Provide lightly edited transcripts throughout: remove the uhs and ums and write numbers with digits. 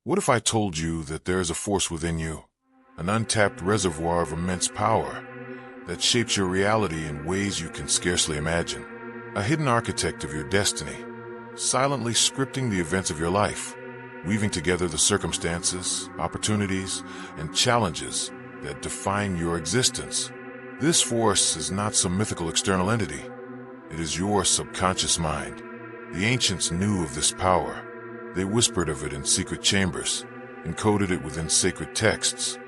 What if I told you that there is a force within you, an untapped reservoir of immense power that shapes your reality in ways you can scarcely imagine? A hidden architect of your destiny, silently scripting the events of your life, weaving together the circumstances, opportunities, and challenges that define your existence. This force is not some mythical external entity. It is your subconscious mind. The ancients knew of this power. They whispered of it in secret chambers, encoded it within sacred texts,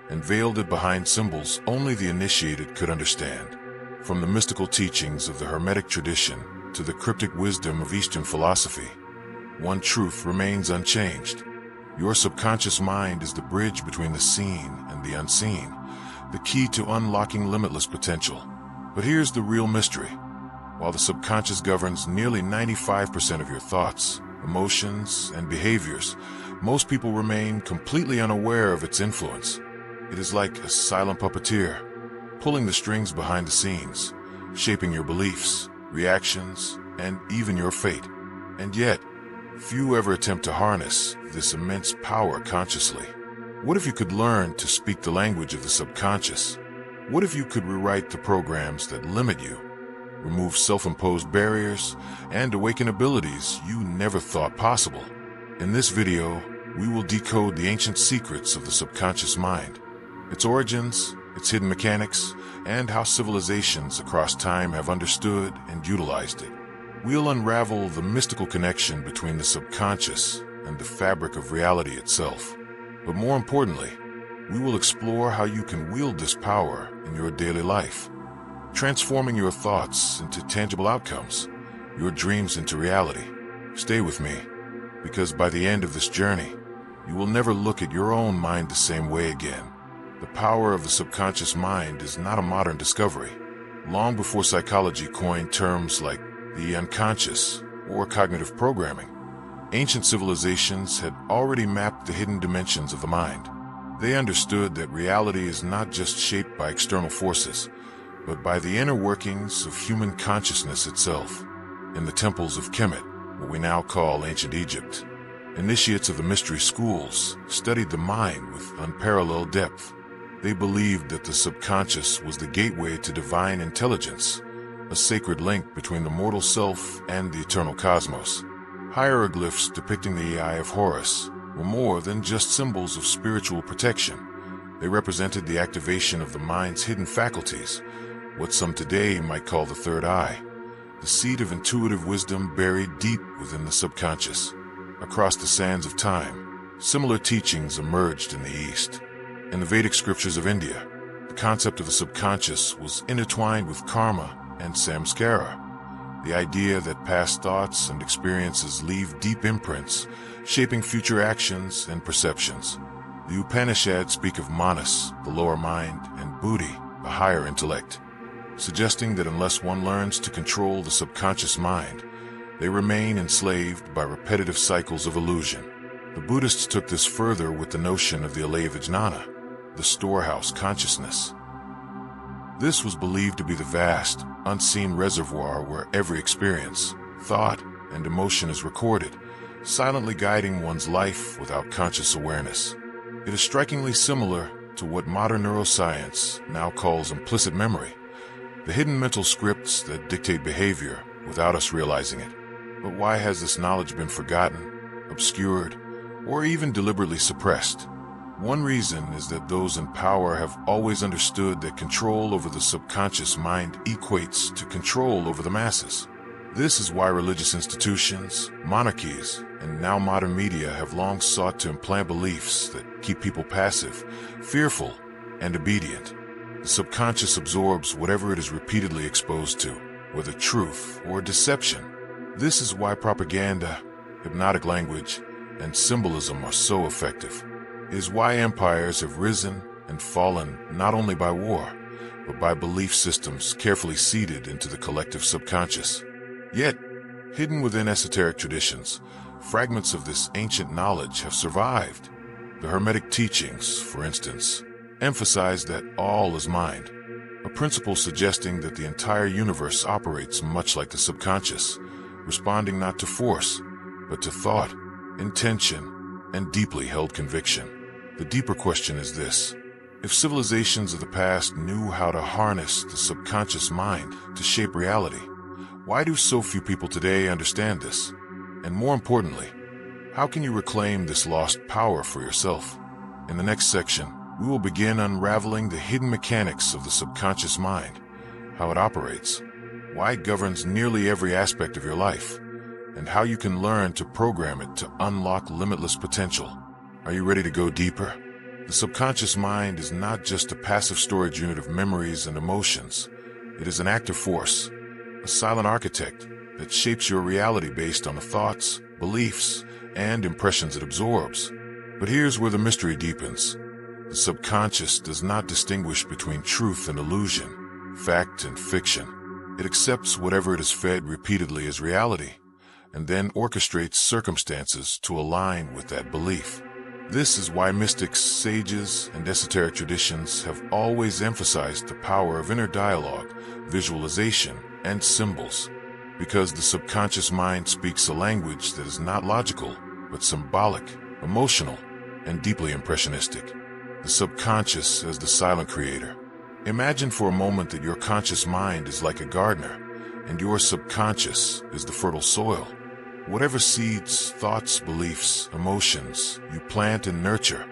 and veiled it behind symbols only the initiated could understand. From the mystical teachings of the Hermetic tradition to the cryptic wisdom of Eastern philosophy, one truth remains unchanged. Your subconscious mind is the bridge between the seen and the unseen, the key to unlocking limitless potential. But here's the real mystery. While the subconscious governs nearly 95% of your thoughts, emotions, and behaviors, most people remain completely unaware of its influence. It is like a silent puppeteer, pulling the strings behind the scenes, shaping your beliefs, reactions, and even your fate. And yet, few ever attempt to harness this immense power consciously. What if you could learn to speak the language of the subconscious? What if you could rewrite the programs that limit you, remove self-imposed barriers, and awaken abilities you never thought possible? In this video, we will decode the ancient secrets of the subconscious mind, its origins, its hidden mechanics, and how civilizations across time have understood and utilized it. We'll unravel the mystical connection between the subconscious and the fabric of reality itself. But more importantly, we will explore how you can wield this power in your daily life, transforming your thoughts into tangible outcomes, your dreams into reality. Stay with me, because by the end of this journey, you will never look at your own mind the same way again. The power of the subconscious mind is not a modern discovery. Long before psychology coined terms like the unconscious or cognitive programming, ancient civilizations had already mapped the hidden dimensions of the mind. They understood that reality is not just shaped by external forces, but by the inner workings of human consciousness itself. In the temples of Kemet, what we now call ancient Egypt, initiates of the mystery schools studied the mind with unparalleled depth. They believed that the subconscious was the gateway to divine intelligence, a sacred link between the mortal self and the eternal cosmos. Hieroglyphs depicting the Eye of Horus were more than just symbols of spiritual protection. They represented the activation of the mind's hidden faculties, what some today might call the third eye, the seed of intuitive wisdom buried deep within the subconscious. Across the sands of time, similar teachings emerged in the East. In the Vedic scriptures of India, the concept of the subconscious was intertwined with karma and samskara, the idea that past thoughts and experiences leave deep imprints, shaping future actions and perceptions. The Upanishads speak of manas, the lower mind, and buddhi, the higher intellect, suggesting that unless one learns to control the subconscious mind, they remain enslaved by repetitive cycles of illusion. The Buddhists took this further with the notion of the alaya vijnana, the storehouse consciousness. This was believed to be the vast, unseen reservoir where every experience, thought, and emotion is recorded, silently guiding one's life without conscious awareness. It is strikingly similar to what modern neuroscience now calls implicit memory, the hidden mental scripts that dictate behavior without us realizing it. But why has this knowledge been forgotten, obscured, or even deliberately suppressed? One reason is that those in power have always understood that control over the subconscious mind equates to control over the masses. This is why religious institutions, monarchies, and now modern media have long sought to implant beliefs that keep people passive, fearful, and obedient. The subconscious absorbs whatever it is repeatedly exposed to, whether truth or deception. This is why propaganda, hypnotic language, and symbolism are so effective. It is why empires have risen and fallen not only by war, but by belief systems carefully seeded into the collective subconscious. Yet, hidden within esoteric traditions, fragments of this ancient knowledge have survived. The Hermetic teachings, for instance, emphasize that all is mind, a principle suggesting that the entire universe operates much like the subconscious, responding not to force, but to thought, intention, and deeply held conviction. The deeper question is this: if civilizations of the past knew how to harness the subconscious mind to shape reality, why do so few people today understand this? And more importantly, how can you reclaim this lost power for yourself? In the next section, we will begin unraveling the hidden mechanics of the subconscious mind, how it operates, why it governs nearly every aspect of your life, and how you can learn to program it to unlock limitless potential. Are you ready to go deeper? The subconscious mind is not just a passive storage unit of memories and emotions. It is an active force, a silent architect that shapes your reality based on the thoughts, beliefs, and impressions it absorbs. But here's where the mystery deepens. The subconscious does not distinguish between truth and illusion, fact and fiction. It accepts whatever it is fed repeatedly as reality, and then orchestrates circumstances to align with that belief. This is why mystics, sages, and esoteric traditions have always emphasized the power of inner dialogue, visualization, and symbols. Because the subconscious mind speaks a language that is not logical, but symbolic, emotional, and deeply impressionistic. The subconscious as the silent creator. Imagine for a moment that your conscious mind is like a gardener, and your subconscious is the fertile soil. Whatever seeds, thoughts, beliefs, emotions you plant and nurture,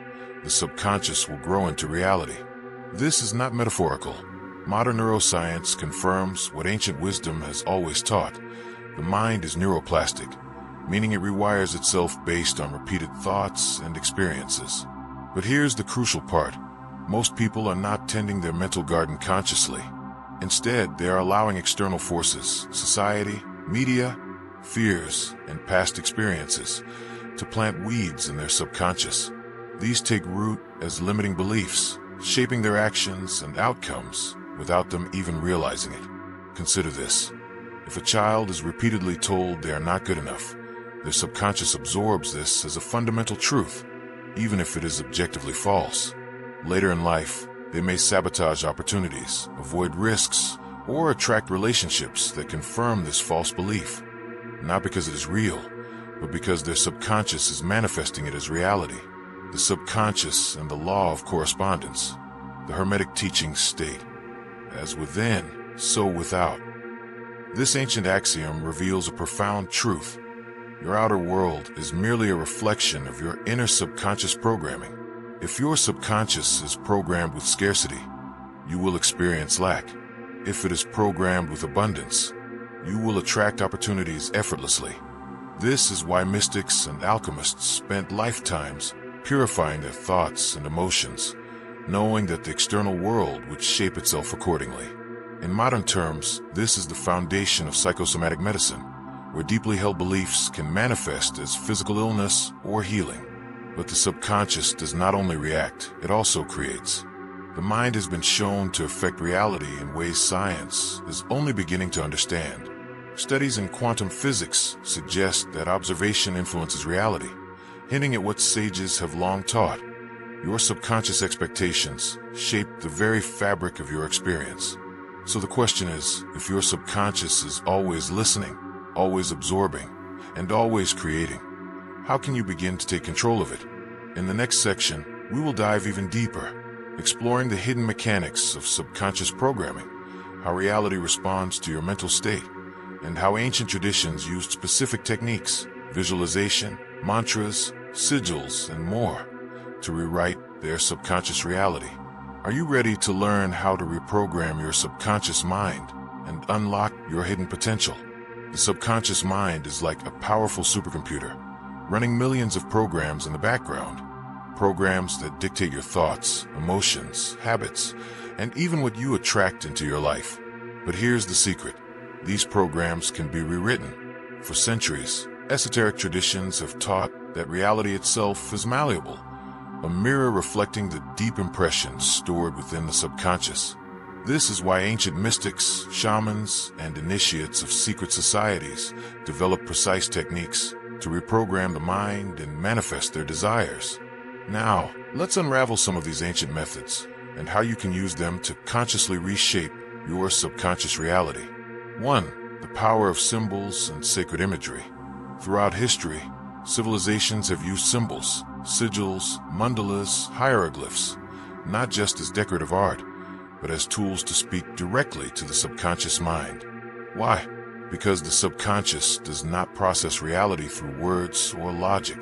the subconscious will grow into reality. This is not metaphorical. Modern neuroscience confirms what ancient wisdom has always taught. The mind is neuroplastic, meaning it rewires itself based on repeated thoughts and experiences. But here's the crucial part. Most people are not tending their mental garden consciously. Instead, they are allowing external forces, society, media, fears, and past experiences to plant weeds in their subconscious. These take root as limiting beliefs, shaping their actions and outcomes without them even realizing it. Consider this. If a child is repeatedly told they are not good enough, their subconscious absorbs this as a fundamental truth, even if it is objectively false. Later in life, they may sabotage opportunities, avoid risks, or attract relationships that confirm this false belief. Not because it is real, but because their subconscious is manifesting it as reality. The subconscious and the law of correspondence. The Hermetic teachings state, as within, so without. This ancient axiom reveals a profound truth. Your outer world is merely a reflection of your inner subconscious programming. If your subconscious is programmed with scarcity, you will experience lack. If it is programmed with abundance, you will attract opportunities effortlessly. This is why mystics and alchemists spent lifetimes purifying their thoughts and emotions, knowing that the external world would shape itself accordingly. In modern terms, this is the foundation of psychosomatic medicine, where deeply held beliefs can manifest as physical illness or healing. But the subconscious does not only react, it also creates. The mind has been shown to affect reality in ways science is only beginning to understand. Studies in quantum physics suggest that observation influences reality, hinting at what sages have long taught. Your subconscious expectations shape the very fabric of your experience. So the question is, if your subconscious is always listening, always absorbing, and always creating, how can you begin to take control of it? In the next section, we will dive even deeper, exploring the hidden mechanics of subconscious programming, how reality responds to your mental state, and how ancient traditions used specific techniques, visualization, mantras, sigils, and more, to rewrite their subconscious reality. Are you ready to learn how to reprogram your subconscious mind and unlock your hidden potential? The subconscious mind is like a powerful supercomputer, running millions of programs in the background. Programs that dictate your thoughts, emotions, habits, and even what you attract into your life. But here's the secret. These programs can be rewritten. For centuries, esoteric traditions have taught that reality itself is malleable, a mirror reflecting the deep impressions stored within the subconscious. This is why ancient mystics, shamans, and initiates of secret societies develop precise techniques to reprogram the mind and manifest their desires. Now, let's unravel some of these ancient methods and how you can use them to consciously reshape your subconscious reality. 1. The power of symbols and sacred imagery. Throughout history, civilizations have used symbols, sigils, mandalas, hieroglyphs, not just as decorative art, but as tools to speak directly to the subconscious mind. Why? Because the subconscious does not process reality through words or logic.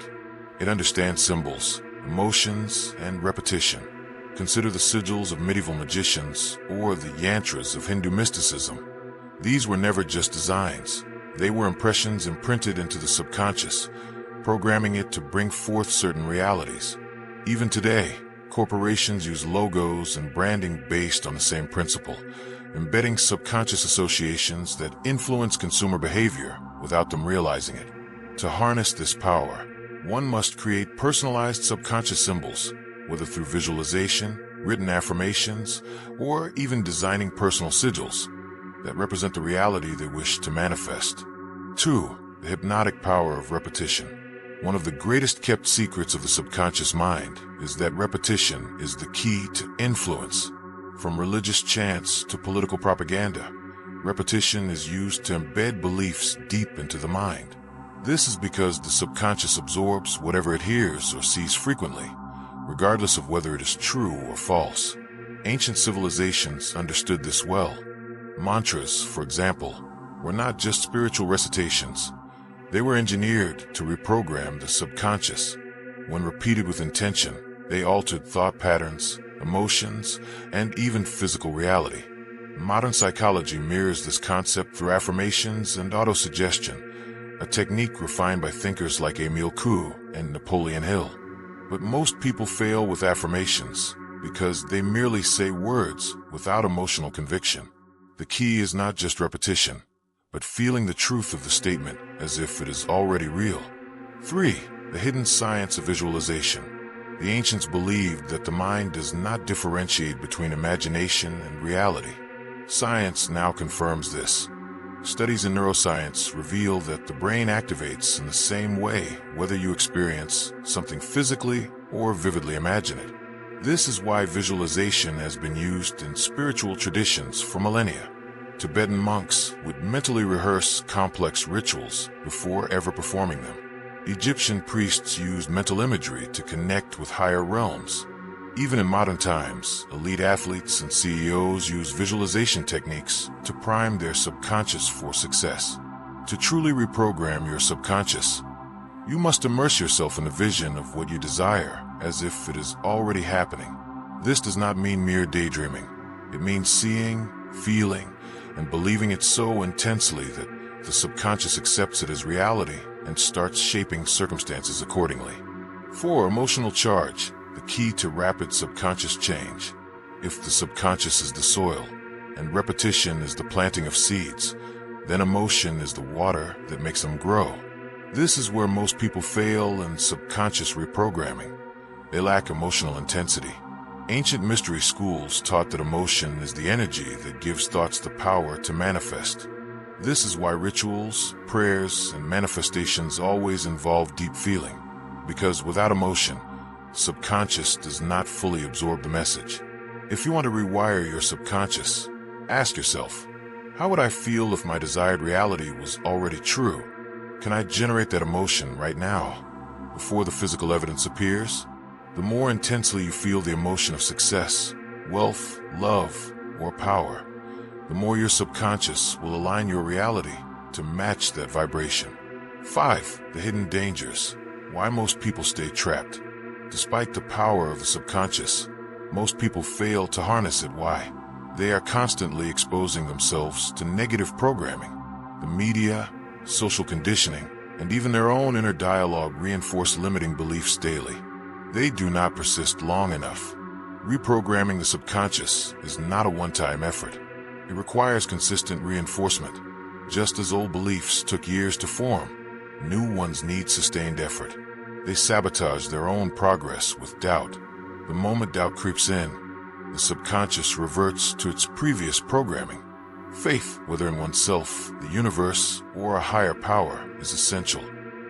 It understands symbols, emotions, and repetition. Consider the sigils of medieval magicians or the yantras of Hindu mysticism. These were never just designs. They were impressions imprinted into the subconscious, programming it to bring forth certain realities. Even today, corporations use logos and branding based on the same principle, embedding subconscious associations that influence consumer behavior without them realizing it. To harness this power, one must create personalized subconscious symbols, whether through visualization, written affirmations, or even designing personal sigils that represent the reality they wish to manifest. 2. The hypnotic power of repetition. One of the greatest kept secrets of the subconscious mind is that repetition is the key to influence. From religious chants to political propaganda, repetition is used to embed beliefs deep into the mind. This is because the subconscious absorbs whatever it hears or sees frequently, regardless of whether it is true or false. Ancient civilizations understood this well. Mantras, for example, were not just spiritual recitations. They were engineered to reprogram the subconscious. When repeated with intention, they altered thought patterns, emotions, and even physical reality. Modern psychology mirrors this concept through affirmations and autosuggestion, a technique refined by thinkers like Emile Coué and Napoleon Hill. But most people fail with affirmations because they merely say words without emotional conviction. The key is not just repetition, but feeling the truth of the statement as if it is already real. 3. The hidden science of visualization. The ancients believed that the mind does not differentiate between imagination and reality. Science now confirms this. Studies in neuroscience reveal that the brain activates in the same way whether you experience something physically or vividly imagine it. This is why visualization has been used in spiritual traditions for millennia. Tibetan monks would mentally rehearse complex rituals before ever performing them. Egyptian priests used mental imagery to connect with higher realms. Even in modern times, elite athletes and CEOs use visualization techniques to prime their subconscious for success. To truly reprogram your subconscious, you must immerse yourself in the vision of what you desire as if it is already happening. This does not mean mere daydreaming. It means seeing, feeling, and believing it so intensely that the subconscious accepts it as reality and starts shaping circumstances accordingly. 4. Emotional charge, the key to rapid subconscious change. If the subconscious is the soil, and repetition is the planting of seeds, then emotion is the water that makes them grow. This is where most people fail in subconscious reprogramming. They lack emotional intensity. Ancient mystery schools taught that emotion is the energy that gives thoughts the power to manifest. This is why rituals, prayers, and manifestations always involve deep feeling, because without emotion, subconscious does not fully absorb the message. If you want to rewire your subconscious, ask yourself, how would I feel if my desired reality was already true? Can I generate that emotion right now, before the physical evidence appears? The more intensely you feel the emotion of success, wealth, love, or power, the more your subconscious will align your reality to match that vibration. 5. The hidden dangers. Why most people stay trapped. Despite the power of the subconscious, most people fail to harness it. Why? They are constantly exposing themselves to negative programming. The media, social conditioning, and even their own inner dialogue reinforce limiting beliefs daily. They do not persist long enough. Reprogramming the subconscious is not a one-time effort. It requires consistent reinforcement. Just as old beliefs took years to form, new ones need sustained effort. They sabotage their own progress with doubt. The moment doubt creeps in, the subconscious reverts to its previous programming. Faith, whether in oneself, the universe, or a higher power, is essential.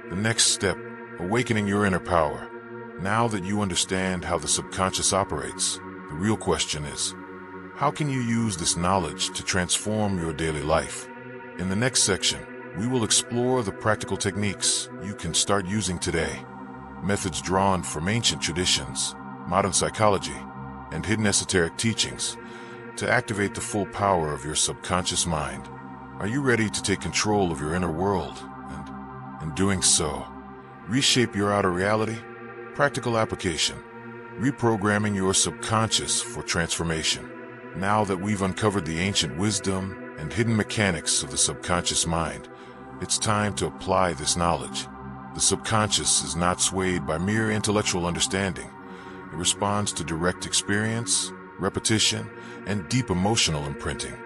The next step, awakening your inner power. Now that you understand how the subconscious operates, the real question is, how can you use this knowledge to transform your daily life? In the next section, we will explore the practical techniques you can start using today. methods drawn from ancient traditions, modern psychology, and hidden esoteric teachings to activate the full power of your subconscious mind. Are you ready to take control of your inner world and, in doing so, reshape your outer reality? Practical application: reprogramming your subconscious for transformation. Now that we've uncovered the ancient wisdom and hidden mechanics of the subconscious mind, it's time to apply this knowledge. The subconscious is not swayed by mere intellectual understanding. It responds to direct experience, repetition, and deep emotional imprinting.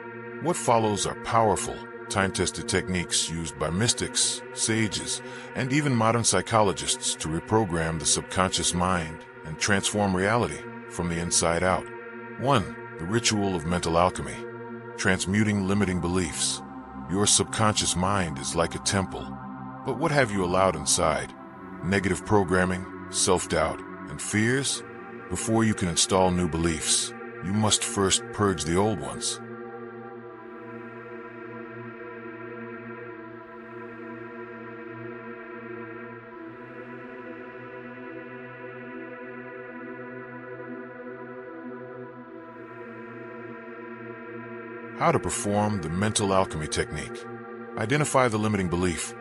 What follows are powerful, time-tested techniques used by mystics, sages, and even modern psychologists to reprogram the subconscious mind and transform reality from the inside out. 1. The ritual of mental alchemy. Transmuting limiting beliefs. Your subconscious mind is like a temple. But what have you allowed inside? Negative programming, self-doubt, and fears? Before you can install new beliefs, you must first purge the old ones. How to perform the mental alchemy technique. Identify the limiting belief.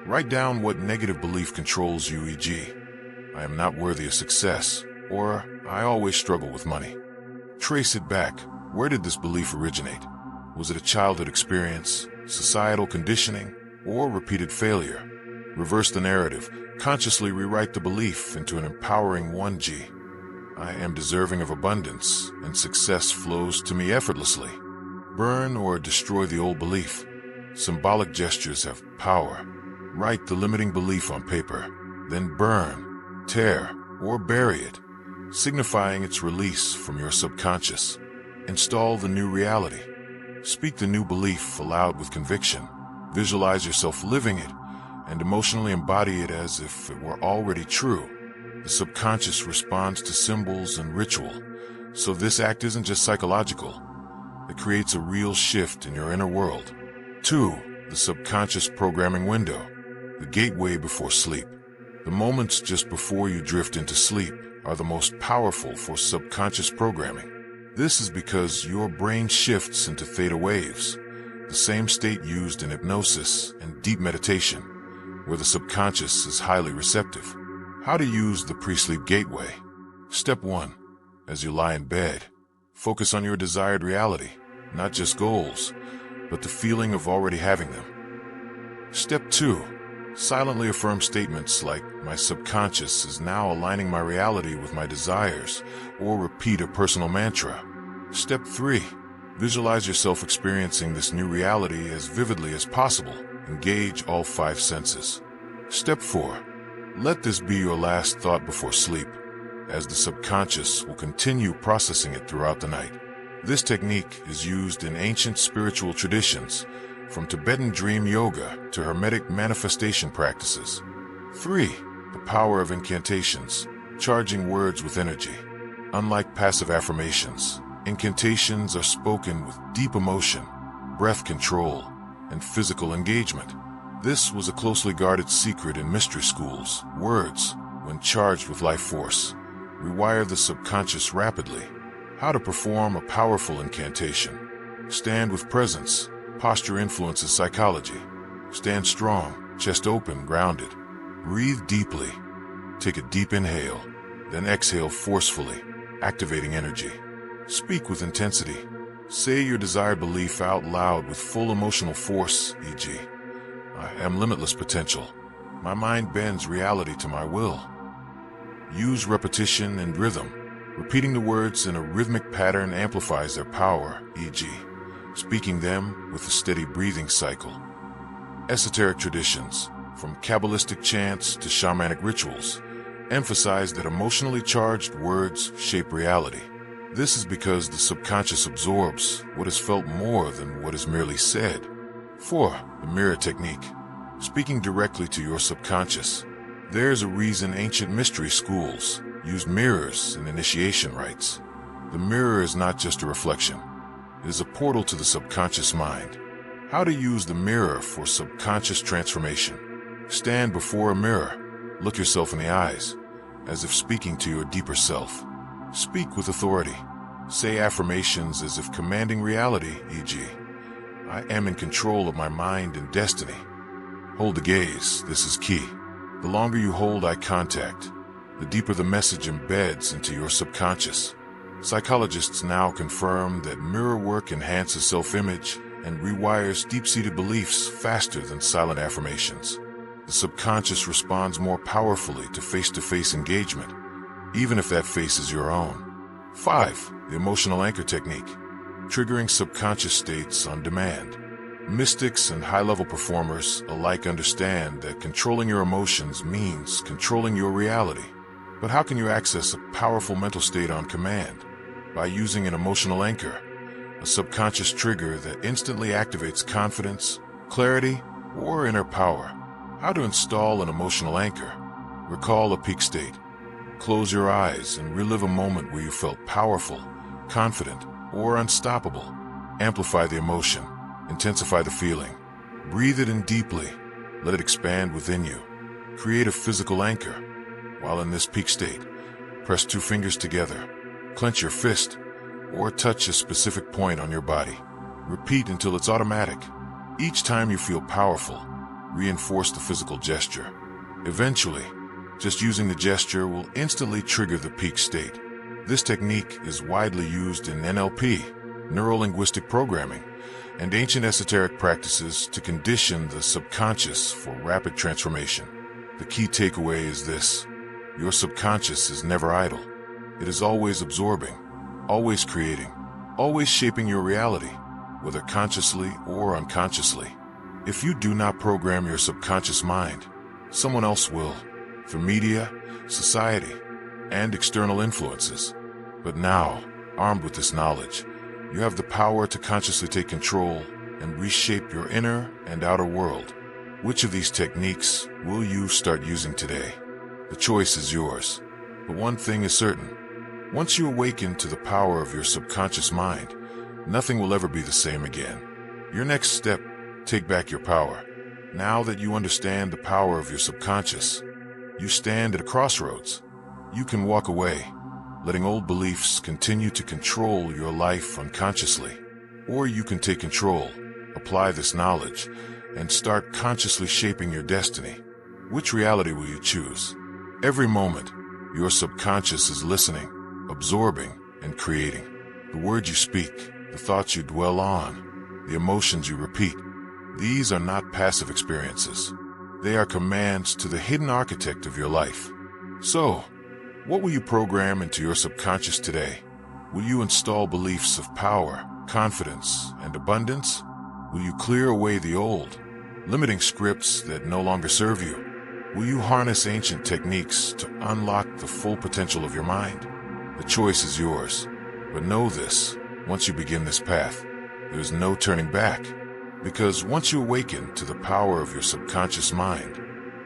Write down what negative belief controls you, e.g., I am not worthy of success, or I always struggle with money. Trace it back. Where did this belief originate? Was it a childhood experience, societal conditioning, or repeated failure? Reverse the narrative. Consciously rewrite the belief into an empowering 1G. I am deserving of abundance, and success flows to me effortlessly. Burn or destroy the old belief. Symbolic gestures have power. Write the limiting belief on paper, then burn, tear, or bury it, signifying its release from your subconscious. Install the new reality. Speak the new belief aloud with conviction. Visualize yourself living it, and emotionally embody it as if it were already true. The subconscious responds to symbols and ritual, so this act isn't just psychological. It creates a real shift in your inner world. 2. The subconscious programming window. The gateway before sleep. The moments just before you drift into sleep are the most powerful for subconscious programming. This is because your brain shifts into theta waves, the same state used in hypnosis and deep meditation, where the subconscious is highly receptive. How to use the pre-sleep gateway. Step 1. As you lie in bed, focus on your desired reality, not just goals, but the feeling of already having them. Step 2. Silently affirm statements like, my subconscious is now aligning my reality with my desires, or repeat a personal mantra. Step 3. Visualize yourself experiencing this new reality as vividly as possible. Engage all 5 senses. Step 4. Let this be your last thought before sleep, as the subconscious will continue processing it throughout the night. This technique is used in ancient spiritual traditions, from Tibetan dream yoga to Hermetic manifestation practices. 3. The power of incantations, charging words with energy. Unlike passive affirmations, incantations are spoken with deep emotion, breath control, and physical engagement. This was a closely guarded secret in mystery schools. Words, when charged with life force, rewire the subconscious rapidly. How to perform a powerful incantation. Stand with presence. Posture influences psychology. Stand strong, chest open, grounded. Breathe deeply. Take a deep inhale, then exhale forcefully, activating energy. Speak with intensity. Say your desired belief out loud with full emotional force, e.g., I am limitless potential. My mind bends reality to my will. Use repetition and rhythm. Repeating the words in a rhythmic pattern amplifies their power, e.g., speaking them with a steady breathing cycle. Esoteric traditions, from Kabbalistic chants to shamanic rituals, emphasize that emotionally charged words shape reality. This is because the subconscious absorbs what is felt more than what is merely said. 4. The mirror technique. Speaking directly to your subconscious. There's a reason ancient mystery schools used mirrors in initiation rites. The mirror is not just a reflection. It is a portal to the subconscious mind. How to use the mirror for subconscious transformation. Stand before a mirror. Look yourself in the eyes, as if speaking to your deeper self. Speak with authority. Say affirmations as if commanding reality, e.g., I am in control of my mind and destiny. Hold the gaze. This is key. The longer you hold eye contact, the deeper the message embeds into your subconscious. Psychologists now confirm that mirror work enhances self-image and rewires deep-seated beliefs faster than silent affirmations. The subconscious responds more powerfully to face-to-face engagement, even if that face is your own. 5. The emotional anchor technique. Triggering subconscious states on demand. Mystics and high-level performers alike understand that controlling your emotions means controlling your reality. But how can you access a powerful mental state on command? By using an emotional anchor, a subconscious trigger that instantly activates confidence, clarity, or inner power. How to install an emotional anchor? Recall a peak state. Close your eyes and relive a moment where you felt powerful, confident, or unstoppable. Amplify the emotion. Intensify the feeling. Breathe it in deeply. Let it expand within you. Create a physical anchor. While in this peak state, press 2 fingers together. Clench your fist, or touch a specific point on your body. Repeat until it's automatic. Each time you feel powerful, reinforce the physical gesture. Eventually, just using the gesture will instantly trigger the peak state. This technique is widely used in NLP, neuro-linguistic programming, and ancient esoteric practices to condition the subconscious for rapid transformation. The key takeaway is this: your subconscious is never idle. It is always absorbing, always creating, always shaping your reality, whether consciously or unconsciously. If you do not program your subconscious mind, someone else will, through media, society, and external influences. But now, armed with this knowledge, you have the power to consciously take control and reshape your inner and outer world. Which of these techniques will you start using today? The choice is yours. But one thing is certain. Once you awaken to the power of your subconscious mind, nothing will ever be the same again. Your next step: take back your power. Now that you understand the power of your subconscious, you stand at a crossroads. You can walk away, letting old beliefs continue to control your life unconsciously. Or you can take control, apply this knowledge, and start consciously shaping your destiny. Which reality will you choose? Every moment, your subconscious is listening, absorbing, and creating. The words you speak, the thoughts you dwell on, the emotions you repeat, these are not passive experiences. They are commands to the hidden architect of your life. So, what will you program into your subconscious today? Will you install beliefs of power, confidence, and abundance? Will you clear away the old, limiting scripts that no longer serve you? Will you harness ancient techniques to unlock the full potential of your mind? The choice is yours. But know this: once you begin this path, there is no turning back. Because once you awaken to the power of your subconscious mind,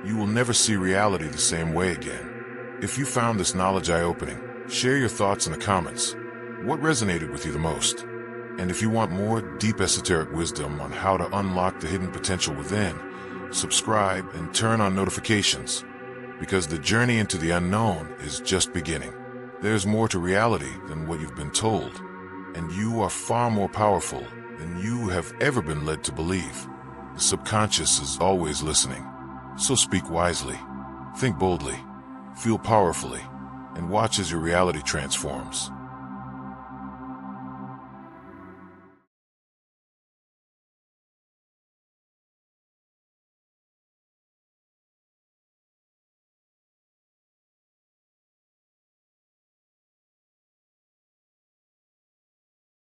you will never see reality the same way again. If you found this knowledge eye-opening, share your thoughts in the comments. What resonated with you the most? And if you want more deep esoteric wisdom on how to unlock the hidden potential within, subscribe and turn on notifications, because the journey into the unknown is just beginning. There's more to reality than what you've been told, and you are far more powerful than you have ever been led to believe. The subconscious is always listening. So speak wisely, think boldly, feel powerfully, and watch as your reality transforms.